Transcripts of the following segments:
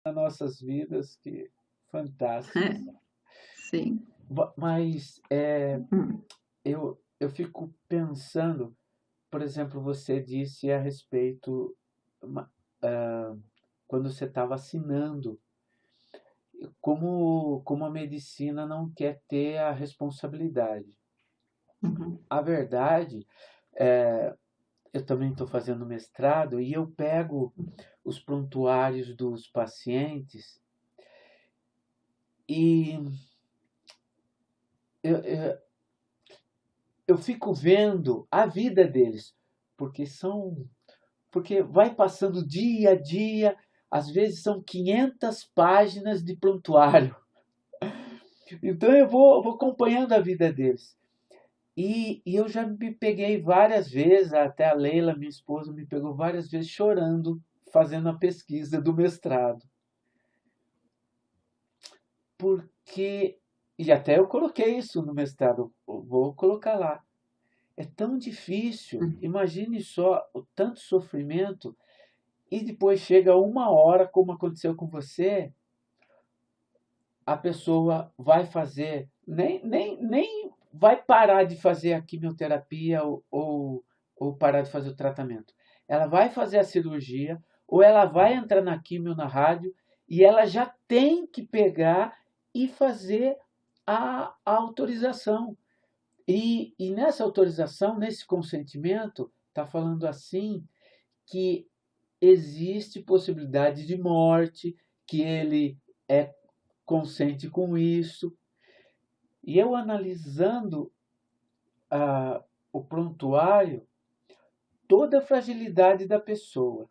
nas nossas vidas que fantásticos. Sim. Mas Hum. eu fico pensando, por exemplo, você disse a respeito, ma- ah, quando você está vacinando, como a medicina não quer ter a responsabilidade. Uhum. A verdade, é, eu também estou fazendo mestrado e eu pego os prontuários dos pacientes e eu, eu, eu fico vendo a vida deles, porque porque vai passando dia a dia, às vezes são 500 páginas de prontuário. Então eu vou acompanhando a vida deles. E eu já me peguei várias vezes, até a Leila, minha esposa, me pegou várias vezes chorando, fazendo a pesquisa do mestrado. Porque, e até eu coloquei isso no mestrado, vou colocar lá. É tão difícil, Hum. imagine só o tanto sofrimento, e depois chega uma hora, como aconteceu com você, a pessoa vai fazer, nem vai parar de fazer a quimioterapia ou parar de fazer o tratamento. Ela vai fazer a cirurgia, ou ela vai entrar na quimio na rádio, e ela já tem que pegar e fazer a autorização. E nessa autorização, nesse consentimento, está falando assim que existe possibilidade de morte, que ele é consente com isso. E eu analisando o prontuário, toda a fragilidade da pessoa,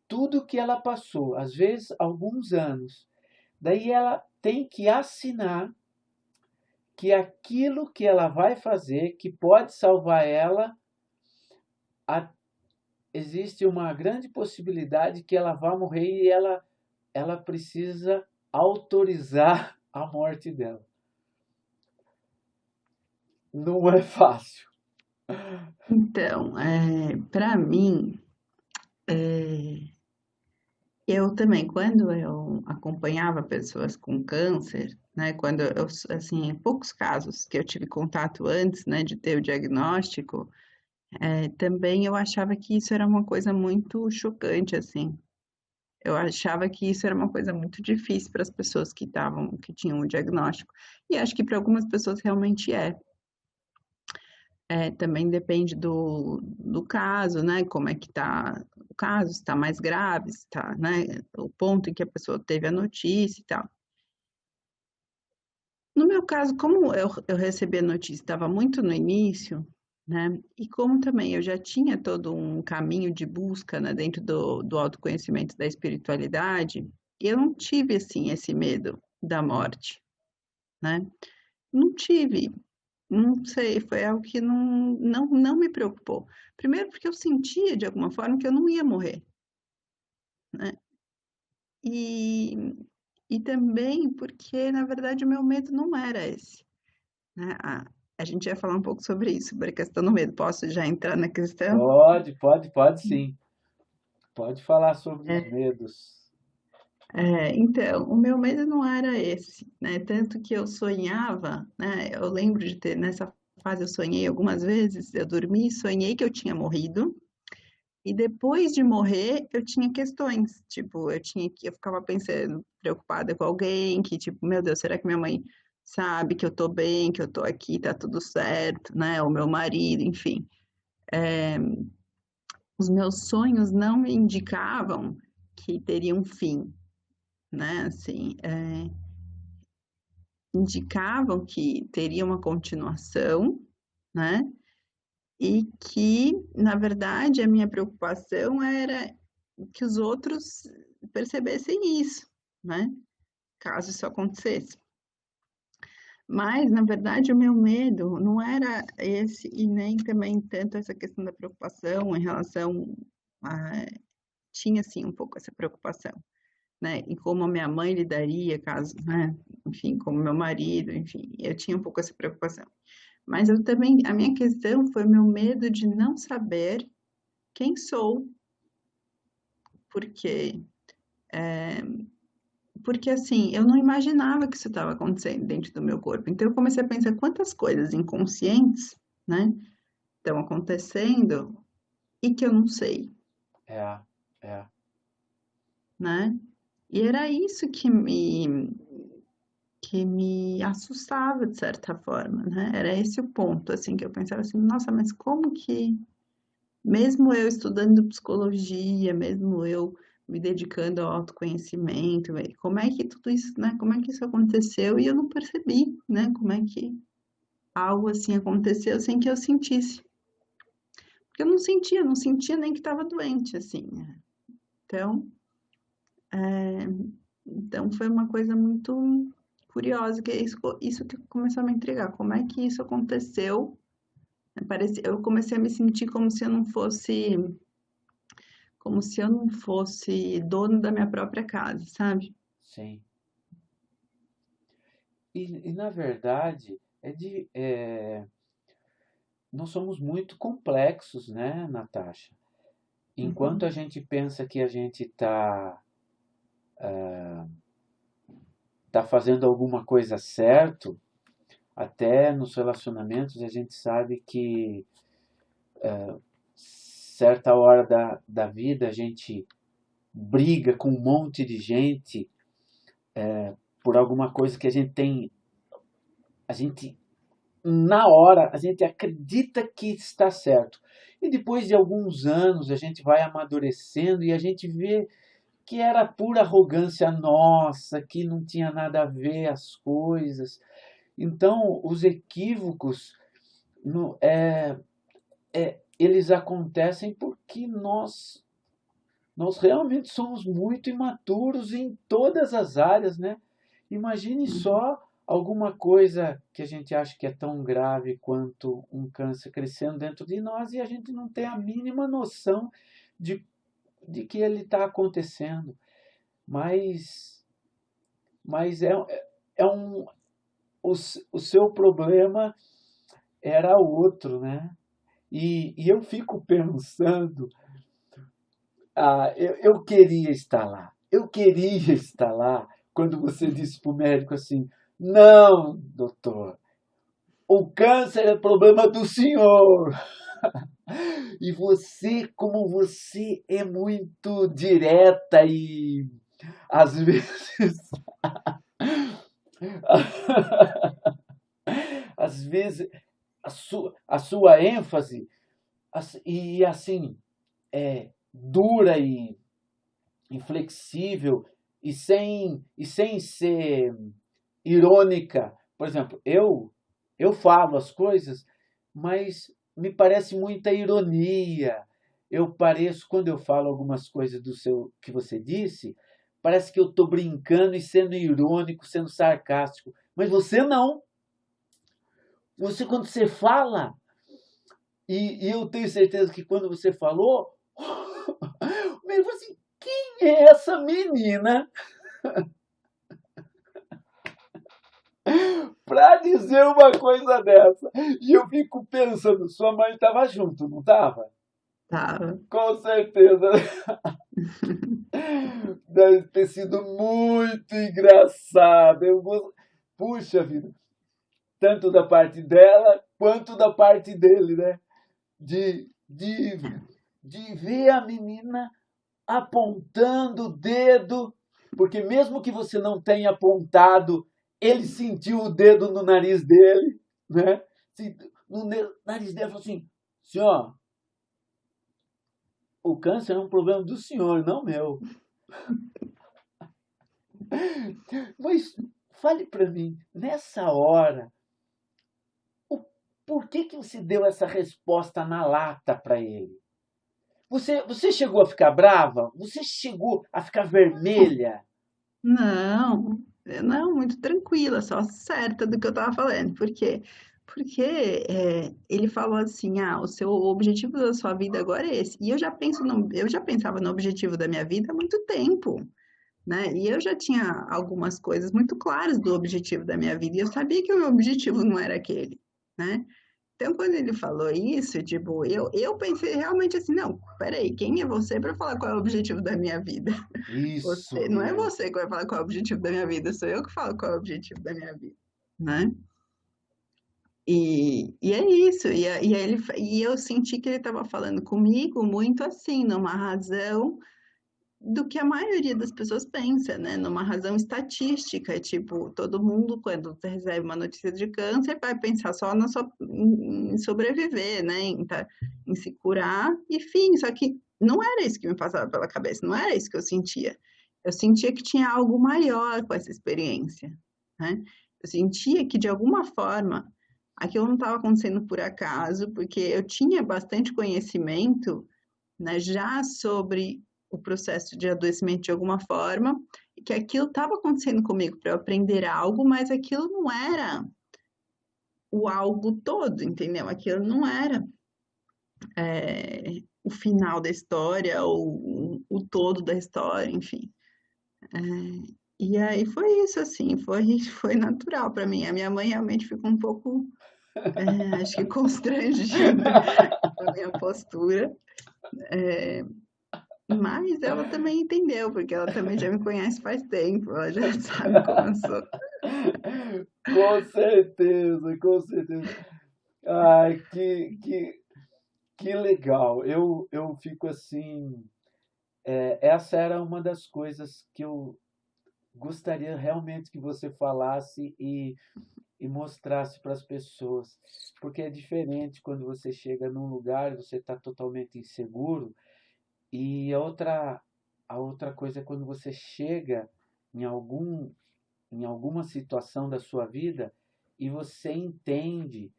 tudo que ela passou, às vezes alguns anos, daí ela tem que assinar que aquilo que ela vai fazer, que pode salvar ela, a- existe uma grande possibilidade que ela vá morrer e ela precisa autorizar a morte dela. Não é fácil. Então, para mim, eu também, quando eu acompanhava pessoas com câncer, né, quando eu, assim, em poucos casos que eu tive contato antes, né, de ter o diagnóstico, também eu achava que isso era uma coisa muito chocante, assim. Eu achava que isso era uma coisa muito difícil para as pessoas que tinham o diagnóstico. E acho que para algumas pessoas realmente é. Também depende do caso, né? Como é que tá o caso, se está mais grave, se tá, né? O ponto em que a pessoa teve a notícia e tal. No meu caso, como eu recebi a notícia, estava muito no início, né? E como também eu já tinha todo um caminho de busca, né, dentro do autoconhecimento da espiritualidade, eu não tive, assim, esse medo da morte, né? Não tive, não sei, foi algo que não me preocupou. Primeiro porque eu sentia, de alguma forma, que eu não ia morrer, né? E, e também porque, na verdade, o meu medo não era esse, né? A gente ia falar um pouco sobre isso, sobre a questão do medo. Posso já entrar na questão? Pode sim. Pode falar sobre os É, medos. então, o meu medo não era esse, né? Tanto que eu sonhava, né? Eu lembro de ter, nessa fase eu sonhei algumas vezes, eu dormi e sonhei que eu tinha morrido, e depois de morrer eu tinha questões, tipo, eu ficava pensando, preocupada com alguém, que tipo, meu Deus, será que minha mãe sabe que eu tô bem, que eu tô aqui, tá tudo certo, né? O meu marido, enfim. Os meus sonhos não me indicavam que teria um fim, né? Assim, indicavam que teria uma continuação, né? E que, na verdade, a minha preocupação era que os outros percebessem isso, né? Caso isso acontecesse. Mas, na verdade, o meu medo não era esse, e nem também tanto essa questão da preocupação em relação a. Tinha, sim, um pouco essa preocupação, né? E como a minha mãe lidaria caso, né? Enfim, como meu marido, enfim, eu tinha um pouco essa preocupação. Mas eu também, a minha questão foi o meu medo de não saber quem sou, porque porque assim, eu não imaginava que isso estava acontecendo dentro do meu corpo. Então eu comecei a pensar quantas coisas inconscientes, né, estão acontecendo e que eu não sei, É, é, né? E era isso que me assustava de certa forma, né? Era esse o ponto, assim, que eu pensava assim, nossa, mas como que, mesmo eu estudando psicologia, mesmo eu me dedicando ao autoconhecimento, como é que tudo isso, né? Como é que isso aconteceu e eu não percebi, né? Como é que algo assim aconteceu sem que eu sentisse? Porque eu não sentia nem que estava doente, assim, né? Então, é, então foi uma coisa muito curiosa, que é isso que começou a me intrigar. Como é que isso aconteceu? Eu comecei a me sentir como se eu não fosse dono da minha própria casa, sabe? sim. Na verdade, nós somos muito complexos, né, Natasha? Enquanto a Uhum, gente pensa que a gente tá fazendo alguma coisa certo, até nos relacionamentos a gente sabe que certa hora da vida a gente briga com um monte de gente por alguma coisa que a gente na hora a gente acredita que está certo. E depois de alguns anos a gente vai amadurecendo e a gente vê que era pura arrogância nossa, que não tinha nada a ver as coisas. Então, os equívocos, eles acontecem porque nós realmente somos muito imaturos em todas as áreas, né? Imagine uhum. só alguma coisa que a gente acha que é tão grave quanto um câncer crescendo dentro de nós e a gente não tem a mínima noção de, de que ele está acontecendo. Mas, mas é um, o seu problema era outro, né? E eu fico pensando, eu queria estar lá, eu queria estar lá quando você disse para o médico assim, não, doutor, o câncer é problema do senhor. E você, como você é muito direta e às vezes, às vezes a sua ênfase e assim dura e inflexível e sem ser irônica. Por exemplo, eu falo as coisas, mas me parece muita ironia. Eu pareço, quando eu falo algumas coisas do seu que você disse, parece que eu estou brincando e sendo irônico, sendo sarcástico. Mas você não. Você, quando você fala, e eu tenho certeza que quando você falou, eu falei assim, quem é essa menina para dizer uma coisa dessa? E eu fico pensando, sua mãe estava junto, não estava? Tá. Com certeza. Deve ter sido muito engraçado. Puxa vida, tanto da parte dela quanto da parte dele, né? De, de, de ver a menina apontando o dedo, porque mesmo que você não tenha apontado, ele sentiu o dedo no nariz dele, né? No nariz dele falou assim: senhor, o câncer é um problema do senhor, não meu. Mas fale para mim, nessa hora, o, por que você deu essa resposta na lata para ele? Você chegou a ficar brava? Você chegou a ficar vermelha? Não, não, muito tranquila, só certa do que eu estava falando. Por quê? Porque ele falou assim, o seu objetivo da sua vida agora é esse. E eu já pensava no objetivo da minha vida há muito tempo, né? E eu já tinha algumas coisas muito claras do objetivo da minha vida, e eu sabia que o meu objetivo não era aquele, né? Então, quando ele falou isso, tipo, eu pensei realmente assim, não, peraí, quem é você para falar qual é o objetivo da minha vida? Isso Você, não é mesmo. você que vai falar qual é o objetivo da minha vida, sou eu que falo qual é o objetivo da minha vida, né? E é isso, e eu senti que ele estava falando comigo muito assim, numa razão do que a maioria das pessoas pensa, né? Numa razão estatística, tipo, todo mundo, quando você recebe uma notícia de câncer, vai pensar só em sobreviver, né? Em se curar, e fim. Só que não era isso que me passava pela cabeça, não era isso que eu sentia. Eu sentia que tinha algo maior com essa experiência, né? Eu sentia que, de alguma forma, aquilo não estava acontecendo por acaso, porque eu tinha bastante conhecimento, né, já sobre o processo de adoecimento de alguma forma, e que aquilo estava acontecendo comigo para eu aprender algo, mas aquilo não era o algo todo, entendeu? Aquilo não era o final da história ou o todo da história, enfim. E aí foi isso, assim, foi natural para mim. A minha mãe realmente ficou um pouco, acho que constrangida com a minha postura. Mas ela também entendeu, porque ela também já me conhece faz tempo, ela já sabe como eu sou. Com certeza, com certeza. Ai, que legal. Eu fico assim. Essa era uma das coisas que eu gostaria realmente que você falasse e mostrasse para as pessoas. Porque é diferente quando você chega num lugar e você está totalmente inseguro. E a outra coisa é quando você chega em em alguma situação da sua vida e você entende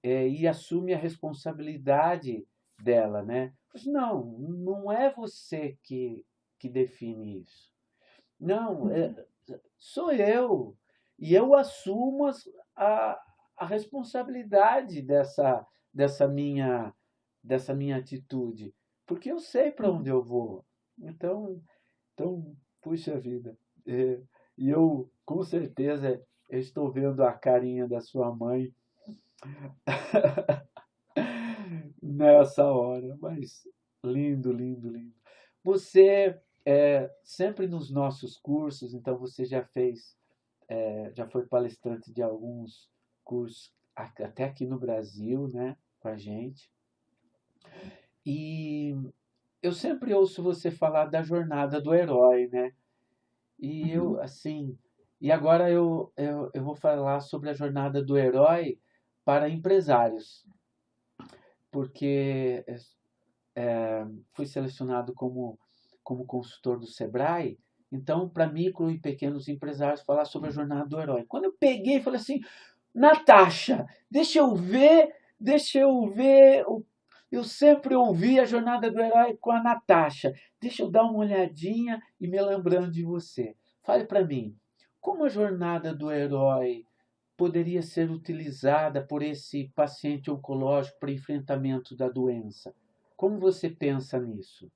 e assume a responsabilidade dela, né? Não, não é você que define isso. Não, sou eu. E eu assumo a, a responsabilidade dessa minha atitude, porque eu sei para onde eu vou. Então, puxa vida. É, e eu, com certeza, eu estou vendo a carinha da sua mãe nessa hora, mas lindo, lindo, lindo. Você sempre nos nossos cursos, então você já fez, já foi palestrante de alguns cursos até aqui no Brasil, né, com a gente. E eu sempre ouço você falar da jornada do herói, né? E eu, Uhum. assim, e agora eu vou falar sobre a jornada do herói para empresários, porque fui selecionado como consultor do Sebrae, então, para micro e pequenos empresários, falar sobre a jornada do herói. Quando eu peguei, falei assim, Natasha, deixa eu ver, eu sempre ouvi a jornada do herói com a Natasha, deixa eu dar uma olhadinha e me lembrando de você. Fale para mim, como a jornada do herói poderia ser utilizada por esse paciente oncológico para enfrentamento da doença? Como você pensa nisso?